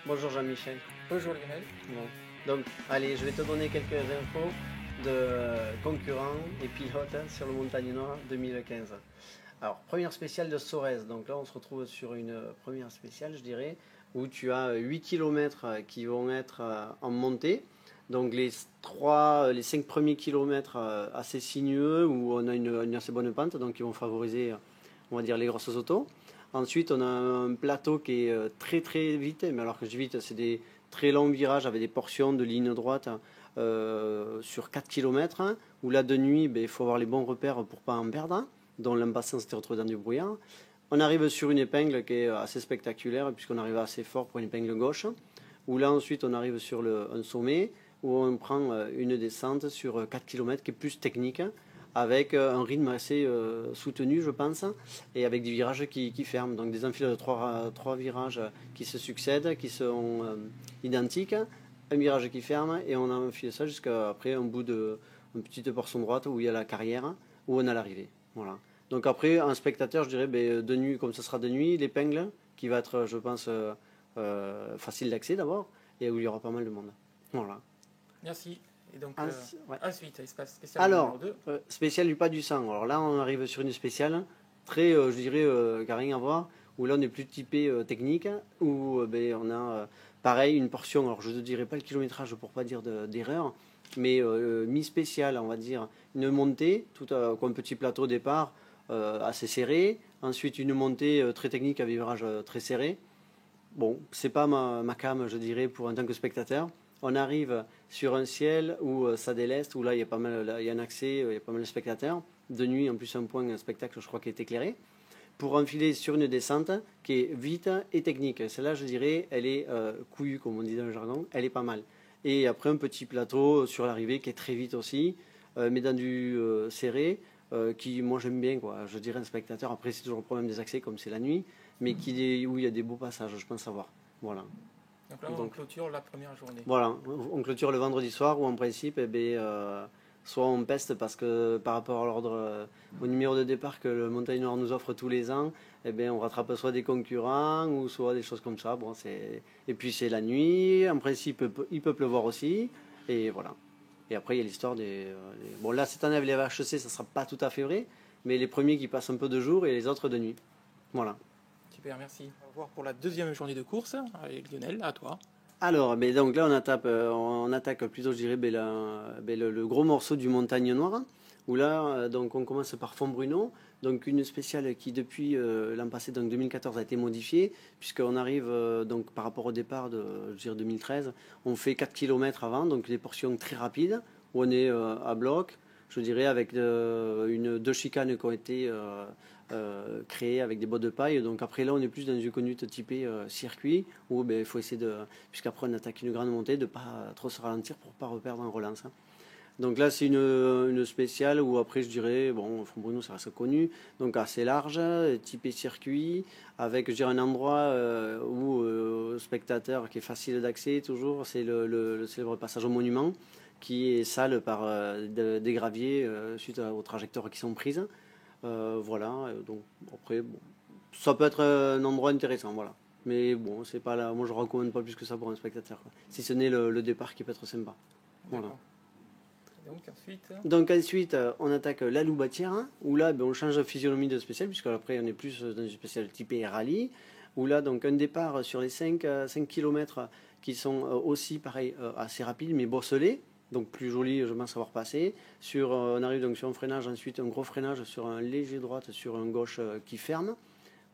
Bonjour Jean-Michel. Bonjour Lionel. Bon. Donc, allez, je vais te donner quelques infos de concurrents et pilotes sur le Montagne Noire 2015. Alors, première spéciale de Sorèze. Donc là, on se retrouve sur une première spéciale, je dirais, où tu as 8 km qui vont être en montée. Donc les 5 premiers kilomètres assez sinueux, où on a une assez bonne pente, donc qui vont favoriser, on va dire, les grosses autos. Ensuite, on a un plateau qui est très très vite, mais alors que je dis vite, c'est des très longs virages avec des portions de ligne droite sur 4 km, hein, où là de nuit, il faut avoir les bons repères pour ne pas en perdre, dont l'impatience s'était retrouvée dans du brouillard. On arrive sur une épingle qui est assez spectaculaire, puisqu'on arrive assez fort pour une épingle gauche, où là ensuite on arrive sur un sommet, où on prend une descente sur 4 km qui est plus technique, avec un rythme assez soutenu, je pense, et avec des virages qui ferment. Donc des enfilades de trois virages qui se succèdent, qui sont identiques, un virage qui ferme, et on enfile ça jusqu'à après un bout de une petite portion droite où il y a la carrière, où on a l'arrivée. Voilà. Donc après, un spectateur, je dirais, de nuit, comme ce sera de nuit, l'épingle, qui va être, je pense, facile d'accès d'abord, et où il y aura pas mal de monde. Voilà. Merci. Et donc, Ouais. ensuite, espace spécial Alors, numéro 2. spécial du pas du sang. Alors là, on arrive sur une spéciale, très, je dirais, qui n'a rien à voir, où là, on est plus typé technique, où on a, pareil, une portion, alors je ne dirais pas le kilométrage pour pas dire d'erreur, mais mi-spécial, on va dire, une montée, tout comme un petit plateau au départ, assez serré, ensuite une montée très technique à virage très serré. Bon, c'est pas ma cam, je dirais, pour en tant que spectateur. On arrive sur un ciel où ça déleste, où là il y a pas mal, là, il y a un accès, il y a pas mal de spectateurs. De nuit, en plus un point, un spectacle, je crois, qui est éclairé. Pour enfiler sur une descente qui est vite et technique. Celle-là, je dirais, elle est couillue, comme on dit dans le jargon, elle est pas mal. Et après un petit plateau sur l'arrivée qui est très vite aussi, mais dans du serré, qui moi j'aime bien, quoi. Je dirais un spectateur. Après, c'est toujours le problème des accès, comme c'est la nuit, mais où il y a des beaux passages, je pense savoir. Voilà. Donc là, on clôture la première journée. Voilà, on clôture le vendredi soir où en principe, soit on peste parce que par rapport à l'ordre, au numéro de départ que le Montagne Nord nous offre tous les ans, on rattrape soit des concurrents ou soit des choses comme ça. Bon, et puis c'est la nuit, en principe il peut pleuvoir aussi, et voilà. Et après il y a l'histoire Bon là cette année avec les VHC ça sera pas tout à fait vrai, mais les premiers qui passent un peu de jour et les autres de nuit. Voilà. Super, merci. On va voir pour la deuxième journée de course. Allez, Lionel, à toi. Alors, donc là, on attaque plutôt, je dirais, le gros morceau du Montagne Noire, où là, donc on commence par Fontbruno, donc une spéciale qui depuis l'an passé, donc 2014, a été modifiée, puisqu'on arrive donc par rapport au départ de, je dirais, 2013, on fait 4 km avant, donc des portions très rapides, où on est à bloc, je dirais, avec deux chicanes qui ont été créées avec des bottes de paille. Donc après là, on est plus dans une conduite typée circuit, où il faut essayer de, puisqu'après on attaque une grande montée, de ne pas trop se ralentir pour ne pas reperdre en relance. Hein. Donc là, c'est une spéciale où après, je dirais, bon, Fontbruno, ça reste connu, donc assez large, typé circuit, avec, je dirais, un endroit où spectateur qui est facile d'accès toujours, c'est le célèbre passage au monument, qui est sale par des graviers suite aux trajectoires qui sont prises. Voilà, donc après, bon, ça peut être un endroit intéressant, voilà. Mais bon, c'est pas là, moi je recommande pas plus que ça pour un spectateur, quoi. Si ce n'est le départ qui peut être sympa. Voilà. Donc ensuite, on attaque la Loubatière, hein, où là, on change de physionomie de spécial, puisque après on est plus dans une spéciale typée rallye, où là, donc un départ sur les 5 km qui sont aussi, pareil, assez rapides, mais bosselés, donc plus joli, je pense savoir passer. On arrive donc sur un freinage, ensuite un gros freinage sur un léger droite, sur un gauche qui ferme,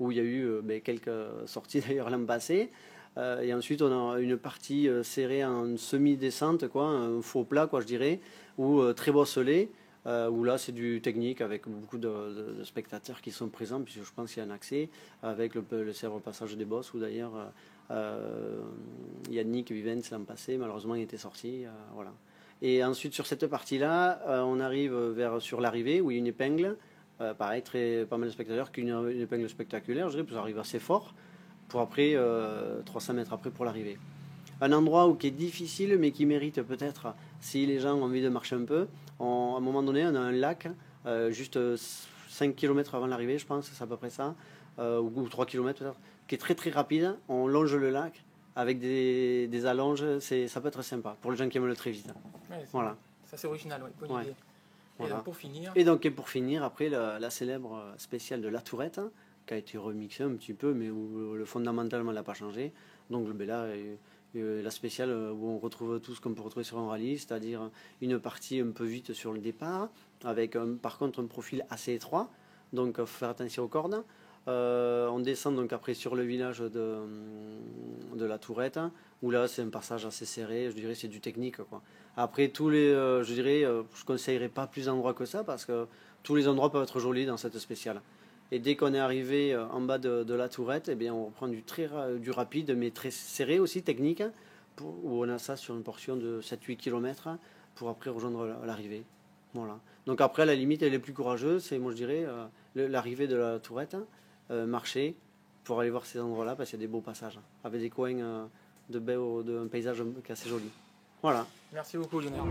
où il y a eu quelques sorties d'ailleurs l'an passé. Et ensuite, on a une partie serrée en semi-descente, quoi, un faux plat, quoi, je dirais, ou très bosselé, où là, c'est du technique avec beaucoup de spectateurs qui sont présents, puisque je pense qu'il y a un accès avec le célèbre passage des bosses, où d'ailleurs Yannick Vivens l'an passé, malheureusement, il était sorti. Voilà. Et ensuite, sur cette partie-là, on arrive sur l'arrivée, où il y a une épingle. Pareil, pas mal de spectateurs, une épingle spectaculaire, je dirais, parce qu'on arrive assez fort, pour après, 300 mètres après pour l'arrivée. Un endroit qui est difficile, mais qui mérite peut-être, si les gens ont envie de marcher un peu, à un moment donné, on a un lac, juste 5 km avant l'arrivée, je pense, c'est à peu près ça, ou 3 km peut-être, qui est très très rapide. On longe le lac, avec des allonges, ça peut être sympa pour les gens qui aiment le très vite. Ouais, Voilà. Ça c'est original, ouais, bonne Ouais. idée. Voilà. Et donc pour finir, après la célèbre spéciale de La Tourette, qui a été remixée un petit peu, mais où fondamentalement elle n'a pas changé. Donc ben là, la spéciale où on retrouve tout ce qu'on peut retrouver sur un rallye, c'est-à-dire une partie un peu vite sur le départ, avec par contre un profil assez étroit, donc faut faire attention aux cordes. On descend donc après sur le village de La Tourette, où là c'est un passage assez serré, je dirais c'est du technique, quoi. Après je dirais, je conseillerais pas plus d'endroits que ça, parce que tous les endroits peuvent être jolis dans cette spéciale. Et dès qu'on est arrivé en bas de La Tourette, eh bien, on reprend du rapide, mais très serré aussi, technique, où on a ça sur une portion de 7-8 km pour après rejoindre l'arrivée. Voilà. Donc après, à la limite, elle est plus courageuse, c'est, moi je dirais, l'arrivée de La Tourette, marcher pour aller voir ces endroits-là, parce qu'il y a des beaux passages, avec des coins d'un paysage qui est assez joli. Voilà. Merci beaucoup, Lionel.